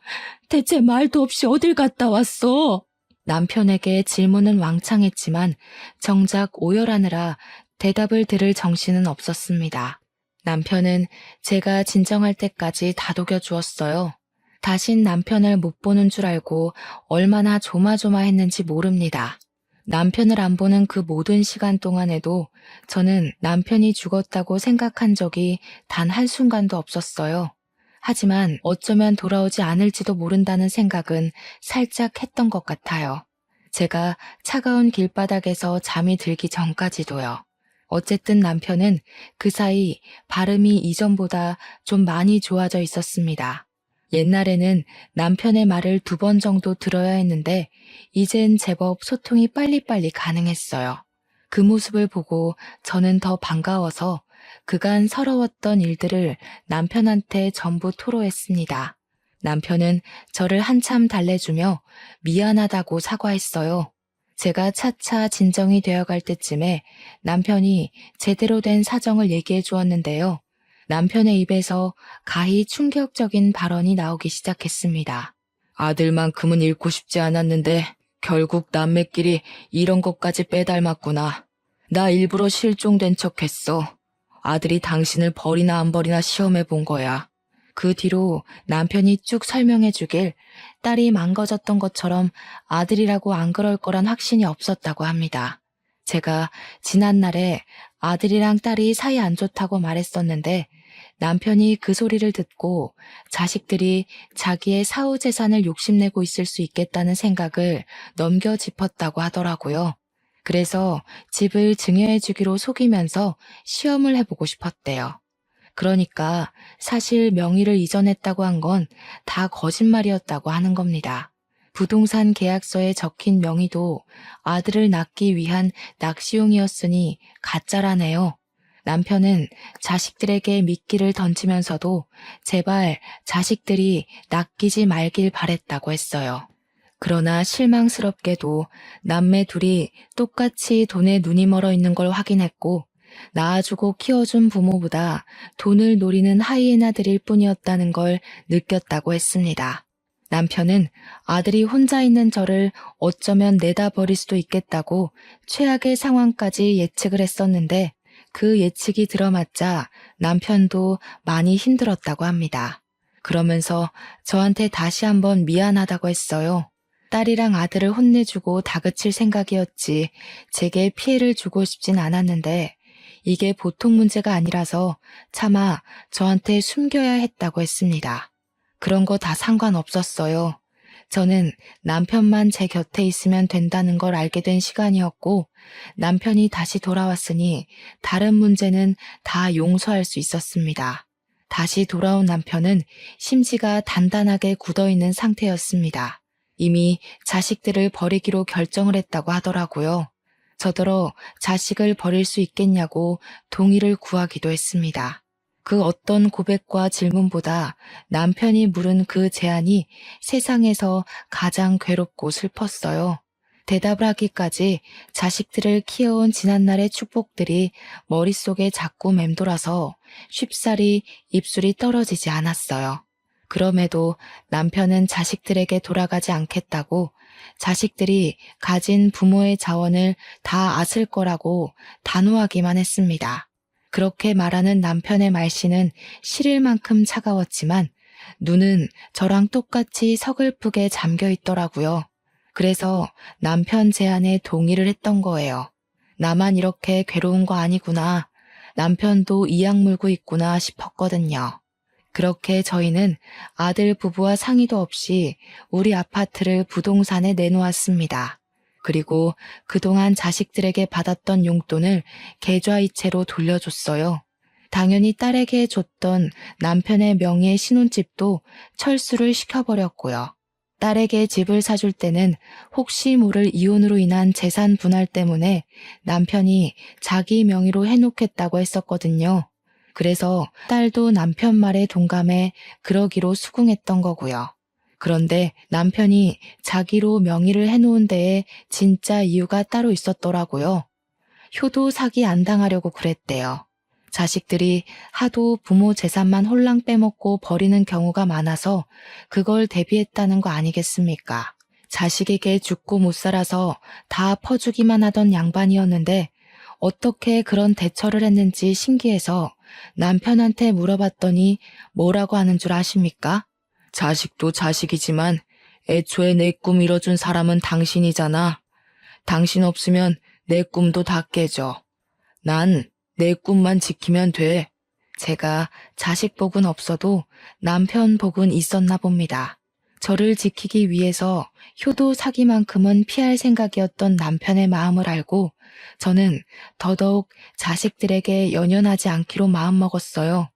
대체 말도 없이 어딜 갔다 왔어? 남편에게 질문은 왕창했지만 정작 오열하느라 대답을 들을 정신은 없었습니다. 남편은 제가 진정할 때까지 다독여 주었어요. 다신 남편을 못 보는 줄 알고 얼마나 조마조마했는지 모릅니다. 남편을 안 보는 그 모든 시간 동안에도 저는 남편이 죽었다고 생각한 적이 단 한순간도 없었어요. 하지만 어쩌면 돌아오지 않을지도 모른다는 생각은 살짝 했던 것 같아요. 제가 차가운 길바닥에서 잠이 들기 전까지도요. 어쨌든 남편은 그 사이 발음이 이전보다 좀 많이 좋아져 있었습니다. 옛날에는 남편의 말을 2번 정도 들어야 했는데 이젠 제법 소통이 빨리빨리 가능했어요. 그 모습을 보고 저는 더 반가워서 그간 서러웠던 일들을 남편한테 전부 토로했습니다. 남편은 저를 한참 달래주며 미안하다고 사과했어요. 제가 차차 진정이 되어갈 때쯤에 남편이 제대로 된 사정을 얘기해 주었는데요. 남편의 입에서 가히 충격적인 발언이 나오기 시작했습니다. 아들만큼은 잃고 싶지 않았는데 결국 남매끼리 이런 것까지 빼닮았구나. 나 일부러 실종된 척했어. 아들이 당신을 버리나 안 버리나 시험해 본 거야. 그 뒤로 남편이 쭉 설명해 주길 딸이 망가졌던 것처럼 아들이라고 안 그럴 거란 확신이 없었다고 합니다. 제가 지난날에 아들이랑 딸이 사이 안 좋다고 말했었는데 남편이 그 소리를 듣고 자식들이 자기의 사후 재산을 욕심내고 있을 수 있겠다는 생각을 넘겨 짚었다고 하더라고요. 그래서 집을 증여해 주기로 속이면서 시험을 해보고 싶었대요. 그러니까 사실 명의를 이전했다고 한 건 다 거짓말이었다고 하는 겁니다. 부동산 계약서에 적힌 명의도 아들을 낳기 위한 낚시용이었으니 가짜라네요. 남편은 자식들에게 미끼를 던지면서도 제발 자식들이 낚이지 말길 바랬다고 했어요. 그러나 실망스럽게도 남매 둘이 똑같이 돈에 눈이 멀어 있는 걸 확인했고 낳아주고 키워준 부모보다 돈을 노리는 하이에나들일 뿐이었다는 걸 느꼈다고 했습니다. 남편은 아들이 혼자 있는 저를 어쩌면 내다 버릴 수도 있겠다고 최악의 상황까지 예측을 했었는데 그 예측이 들어맞자 남편도 많이 힘들었다고 합니다. 그러면서 저한테 다시 한번 미안하다고 했어요. 딸이랑 아들을 혼내주고 다그칠 생각이었지 제게 피해를 주고 싶진 않았는데 이게 보통 문제가 아니라서 차마 저한테 숨겨야 했다고 했습니다. 그런 거 다 상관없었어요. 저는 남편만 제 곁에 있으면 된다는 걸 알게 된 시간이었고 남편이 다시 돌아왔으니 다른 문제는 다 용서할 수 있었습니다. 다시 돌아온 남편은 심지가 단단하게 굳어있는 상태였습니다. 이미 자식들을 버리기로 결정을 했다고 하더라고요. 저더러 자식을 버릴 수 있겠냐고 동의를 구하기도 했습니다. 그 어떤 고백과 질문보다 남편이 물은 그 제안이 세상에서 가장 괴롭고 슬펐어요. 대답을 하기까지 자식들을 키워온 지난날의 축복들이 머릿속에 자꾸 맴돌아서 쉽사리 입술이 떨어지지 않았어요. 그럼에도 남편은 자식들에게 돌아가지 않겠다고 자식들이 가진 부모의 자원을 다 앗을 거라고 단호하기만 했습니다. 그렇게 말하는 남편의 말씨는 시릴 만큼 차가웠지만 눈은 저랑 똑같이 서글프게 잠겨 있더라고요. 그래서 남편 제안에 동의를 했던 거예요. 나만 이렇게 괴로운 거 아니구나. 남편도 이악 물고 있구나 싶었거든요. 그렇게 저희는 아들 부부와 상의도 없이 우리 아파트를 부동산에 내놓았습니다. 그리고 그동안 자식들에게 받았던 용돈을 계좌이체로 돌려줬어요. 당연히 딸에게 줬던 남편의 명의의 신혼집도 철수를 시켜버렸고요. 딸에게 집을 사줄 때는 혹시 모를 이혼으로 인한 재산 분할 때문에 남편이 자기 명의로 해놓겠다고 했었거든요. 그래서 딸도 남편 말에 동감해 그러기로 수긍했던 거고요. 그런데 남편이 자기로 명의를 해놓은 데에 진짜 이유가 따로 있었더라고요. 효도 사기 안 당하려고 그랬대요. 자식들이 하도 부모 재산만 홀랑 빼먹고 버리는 경우가 많아서 그걸 대비했다는 거 아니겠습니까? 자식에게 죽고 못 살아서 다 퍼주기만 하던 양반이었는데 어떻게 그런 대처를 했는지 신기해서 남편한테 물어봤더니 뭐라고 하는 줄 아십니까? 자식도 자식이지만 애초에 내 꿈 이뤄준 사람은 당신이잖아. 당신 없으면 내 꿈도 다 깨져. 난 내 꿈만 지키면 돼. 제가 자식 복은 없어도 남편 복은 있었나 봅니다. 저를 지키기 위해서 효도 사기만큼은 피할 생각이었던 남편의 마음을 알고 저는 더더욱 자식들에게 연연하지 않기로 마음먹었어요.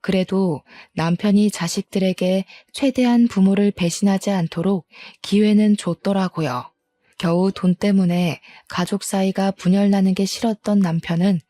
그래도 남편이 자식들에게 최대한 부모를 배신하지 않도록 기회는 줬더라고요. 겨우 돈 때문에 가족 사이가 분열나는 게 싫었던 남편은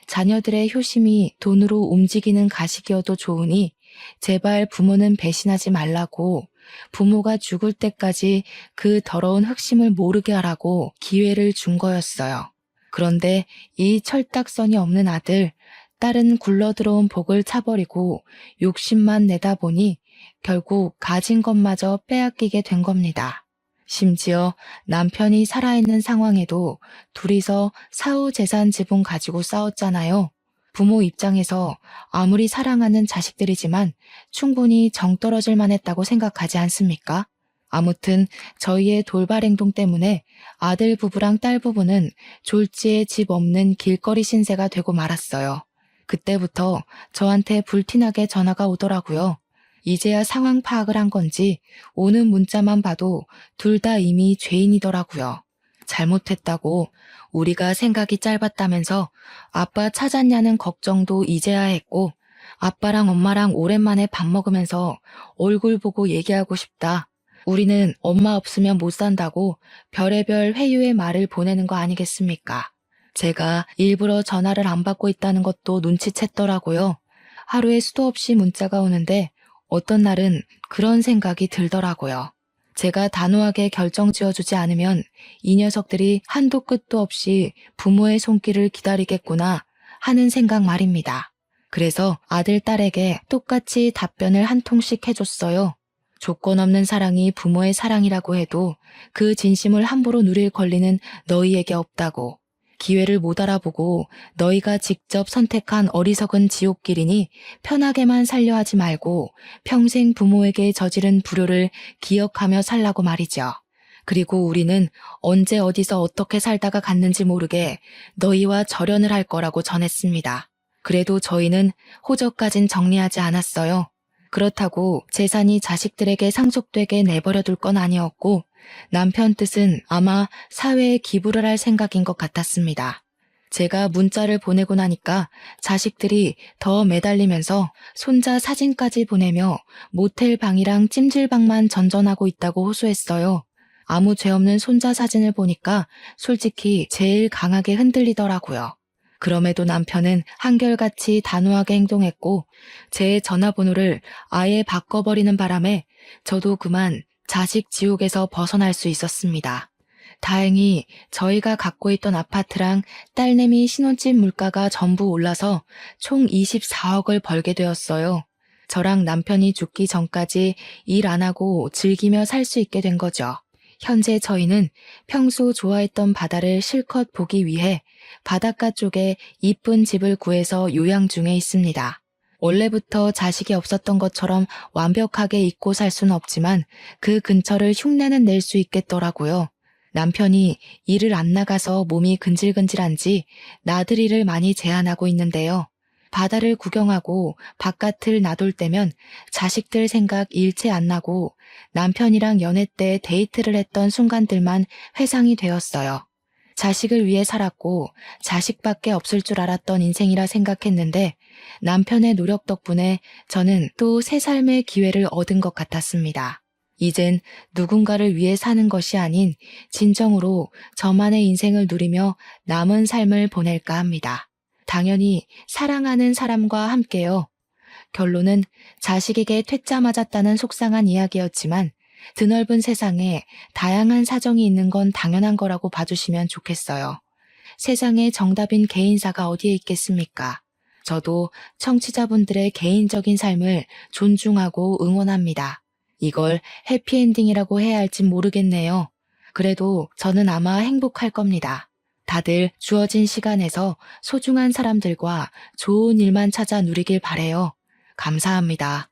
자녀들의 효심이 돈으로 움직이는 가식이어도 좋으니 제발 부모는 배신하지 말라고 부모가 죽을 때까지 그 더러운 흑심을 모르게 하라고 기회를 준 거였어요. 그런데 이 철딱선이 없는 아들, 딸은 굴러들어온 복을 차버리고 욕심만 내다 보니 결국 가진 것마저 빼앗기게 된 겁니다. 심지어 남편이 살아있는 상황에도 둘이서 사후 재산 지분 가지고 싸웠잖아요. 부모 입장에서 아무리 사랑하는 자식들이지만 충분히 정 떨어질 만했다고 생각하지 않습니까? 아무튼 저희의 돌발 행동 때문에 아들 부부랑 딸 부부는 졸지에 집 없는 길거리 신세가 되고 말았어요. 그때부터 저한테 불티나게 전화가 오더라고요. 이제야 상황 파악을 한 건지 오는 문자만 봐도 둘 다 이미 죄인이더라고요. 잘못했다고 우리가 생각이 짧았다면서 아빠 찾았냐는 걱정도 이제야 했고 아빠랑 엄마랑 오랜만에 밥 먹으면서 얼굴 보고 얘기하고 싶다. 우리는 엄마 없으면 못 산다고 별의별 회유의 말을 보내는 거 아니겠습니까? 제가 일부러 전화를 안 받고 있다는 것도 눈치챘더라고요. 하루에 수도 없이 문자가 오는데 어떤 날은 그런 생각이 들더라고요. 제가 단호하게 결정 지어주지 않으면 이 녀석들이 한도 끝도 없이 부모의 손길을 기다리겠구나 하는 생각 말입니다. 그래서 아들, 딸에게 똑같이 답변을 한 통씩 해줬어요. 조건 없는 사랑이 부모의 사랑이라고 해도 그 진심을 함부로 누릴 권리는 너희에게 없다고. 기회를 못 알아보고 너희가 직접 선택한 어리석은 지옥길이니 편하게만 살려 하지 말고 평생 부모에게 저지른 불효를 기억하며 살라고 말이죠. 그리고 우리는 언제 어디서 어떻게 살다가 갔는지 모르게 너희와 절연을 할 거라고 전했습니다. 그래도 저희는 호적까진 정리하지 않았어요. 그렇다고 재산이 자식들에게 상속되게 내버려 둘 건 아니었고 남편 뜻은 아마 사회에 기부를 할 생각인 것 같았습니다. 제가 문자를 보내고 나니까 자식들이 더 매달리면서 손자 사진까지 보내며 모텔 방이랑 찜질방만 전전하고 있다고 호소했어요. 아무 죄 없는 손자 사진을 보니까 솔직히 제일 강하게 흔들리더라고요. 그럼에도 남편은 한결같이 단호하게 행동했고 제 전화번호를 아예 바꿔버리는 바람에 저도 그만 자식 지옥에서 벗어날 수 있었습니다. 다행히 저희가 갖고 있던 아파트랑 딸내미 신혼집 물가가 전부 올라서 총 24억을 벌게 되었어요. 저랑 남편이 죽기 전까지 일 안 하고 즐기며 살 수 있게 된 거죠. 현재 저희는 평소 좋아했던 바다를 실컷 보기 위해 바닷가 쪽에 이쁜 집을 구해서 요양 중에 있습니다. 원래부터 자식이 없었던 것처럼 완벽하게 잊고 살 수는 없지만 그 근처를 흉내는 낼 수 있겠더라고요. 남편이 일을 안 나가서 몸이 근질근질한지 나들이를 많이 제한하고 있는데요. 바다를 구경하고 바깥을 나돌 때면 자식들 생각 일체 안 나고 남편이랑 연애 때 데이트를 했던 순간들만 회상이 되었어요. 자식을 위해 살았고 자식밖에 없을 줄 알았던 인생이라 생각했는데 남편의 노력 덕분에 저는 또 새 삶의 기회를 얻은 것 같았습니다. 이젠 누군가를 위해 사는 것이 아닌 진정으로 저만의 인생을 누리며 남은 삶을 보낼까 합니다. 당연히 사랑하는 사람과 함께요. 결론은 자식에게 퇴짜 맞았다는 속상한 이야기였지만 드넓은 세상에 다양한 사정이 있는 건 당연한 거라고 봐주시면 좋겠어요. 세상에 정답인 개인사가 어디에 있겠습니까? 저도 청취자분들의 개인적인 삶을 존중하고 응원합니다. 이걸 해피엔딩이라고 해야 할진 모르겠네요. 그래도 저는 아마 행복할 겁니다. 다들 주어진 시간에서 소중한 사람들과 좋은 일만 찾아 누리길 바래요. 감사합니다.